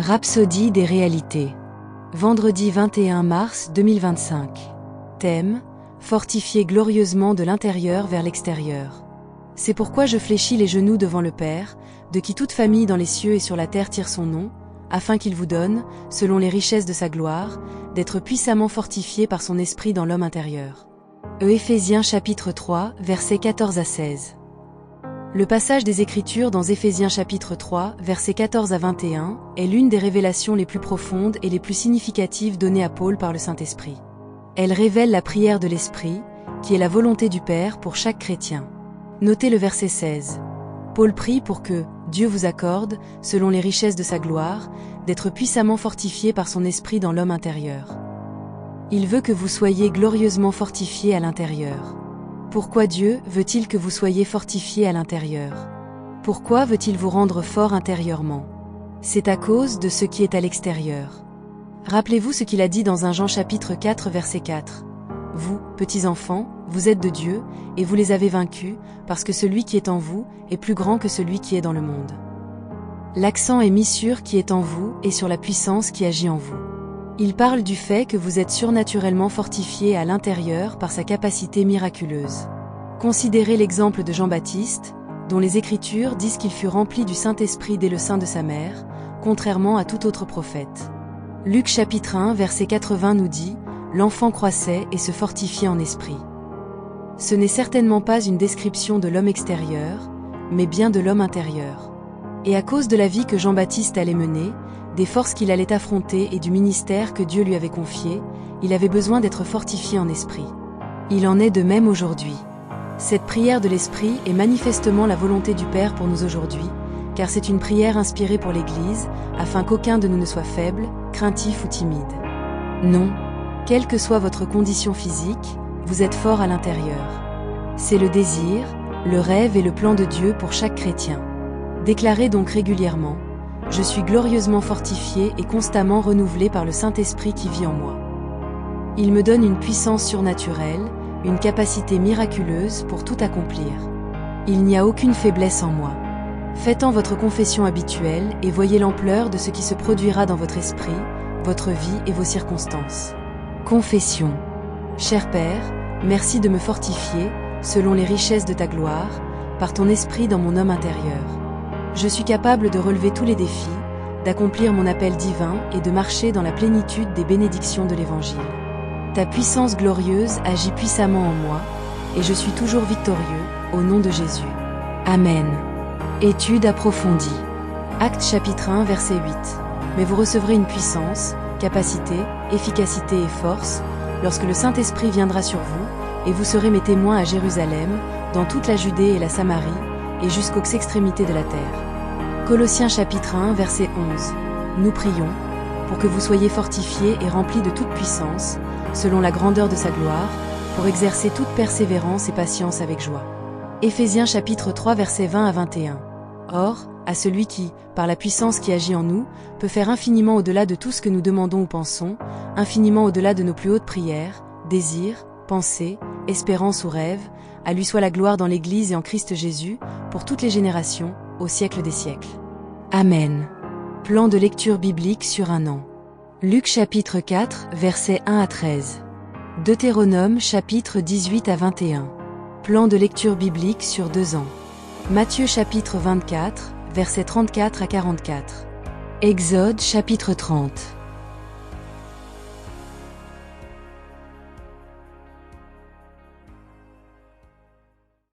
Rhapsodie des réalités. Vendredi 21 mars 2025. Thème: fortifier glorieusement de l'intérieur vers l'extérieur. C'est pourquoi je fléchis les genoux devant le Père, de qui toute famille dans les cieux et sur la terre tire son nom, afin qu'il vous donne, selon les richesses de sa gloire, d'être puissamment fortifiés par son esprit dans l'homme intérieur. Éphésiens chapitre 3, versets 14 à 16. Le passage des Écritures dans Éphésiens chapitre 3, versets 14 à 21, est l'une des révélations les plus profondes et les plus significatives données à Paul par le Saint-Esprit. Elle révèle la prière de l'Esprit, qui est la volonté du Père pour chaque chrétien. Notez le verset 16. Paul prie pour que Dieu vous accorde, selon les richesses de sa gloire, d'être puissamment fortifiés par son esprit dans l'homme intérieur. Il veut que vous soyez glorieusement fortifiés à l'intérieur. Pourquoi Dieu veut-il que vous soyez fortifiés à l'intérieur? Pourquoi veut-il vous rendre fort intérieurement? C'est à cause de ce qui est à l'extérieur. Rappelez-vous ce qu'il a dit dans 1 Jean chapitre 4 verset 4. Vous, petits enfants, vous êtes de Dieu, et vous les avez vaincus, parce que celui qui est en vous est plus grand que celui qui est dans le monde. L'accent est mis sur qui est en vous et sur la puissance qui agit en vous. Il parle du fait que vous êtes surnaturellement fortifiés à l'intérieur par sa capacité miraculeuse. Considérez l'exemple de Jean-Baptiste, dont les Écritures disent qu'il fut rempli du Saint-Esprit dès le sein de sa mère, contrairement à tout autre prophète. Luc chapitre 1 verset 80 nous dit « L'enfant croissait et se fortifiait en esprit ». Ce n'est certainement pas une description de l'homme extérieur, mais bien de l'homme intérieur. Et à cause de la vie que Jean-Baptiste allait mener, des forces qu'il allait affronter et du ministère que Dieu lui avait confié, il avait besoin d'être fortifié en esprit. Il en est de même aujourd'hui. Cette prière de l'Esprit est manifestement la volonté du Père pour nous aujourd'hui, car c'est une prière inspirée pour l'Église, afin qu'aucun de nous ne soit faible, craintif ou timide. Non, quelle que soit votre condition physique, vous êtes fort à l'intérieur. C'est le désir, le rêve et le plan de Dieu pour chaque chrétien. Déclarez donc régulièrement: je suis glorieusement fortifié et constamment renouvelé par le Saint-Esprit qui vit en moi. Il me donne une puissance surnaturelle, une capacité miraculeuse pour tout accomplir. Il n'y a aucune faiblesse en moi. Faites-en votre confession habituelle et voyez l'ampleur de ce qui se produira dans votre esprit, votre vie et vos circonstances. Confession. Cher Père, merci de me fortifier, selon les richesses de ta gloire, par ton esprit dans mon homme intérieur. Je suis capable de relever tous les défis, d'accomplir mon appel divin et de marcher dans la plénitude des bénédictions de l'Évangile. Ta puissance glorieuse agit puissamment en moi, et je suis toujours victorieux, au nom de Jésus. Amen. Étude approfondie. Actes chapitre 1 verset 8. Mais vous recevrez une puissance, capacité, efficacité et force, lorsque le Saint-Esprit viendra sur vous, et vous serez mes témoins à Jérusalem, dans toute la Judée et la Samarie, et jusqu'aux extrémités de la terre. Colossiens chapitre 1 verset 11. Nous prions, pour que vous soyez fortifiés et remplis de toute puissance, selon la grandeur de sa gloire, pour exercer toute persévérance et patience avec joie. Éphésiens chapitre 3 verset 20 à 21. Or, à celui qui, par la puissance qui agit en nous, peut faire infiniment au-delà de tout ce que nous demandons ou pensons, infiniment au-delà de nos plus hautes prières, désirs, pensées, espérances ou rêves, à lui soit la gloire dans l'Église et en Christ Jésus, pour toutes les générations, au siècle des siècles. Amen. Plan de lecture biblique sur un an. Luc chapitre 4, versets 1 à 13. Deutéronome chapitre 18 à 21. Plan de lecture biblique sur 2 ans. Matthieu chapitre 24, versets 34 à 44. Exode chapitre 30.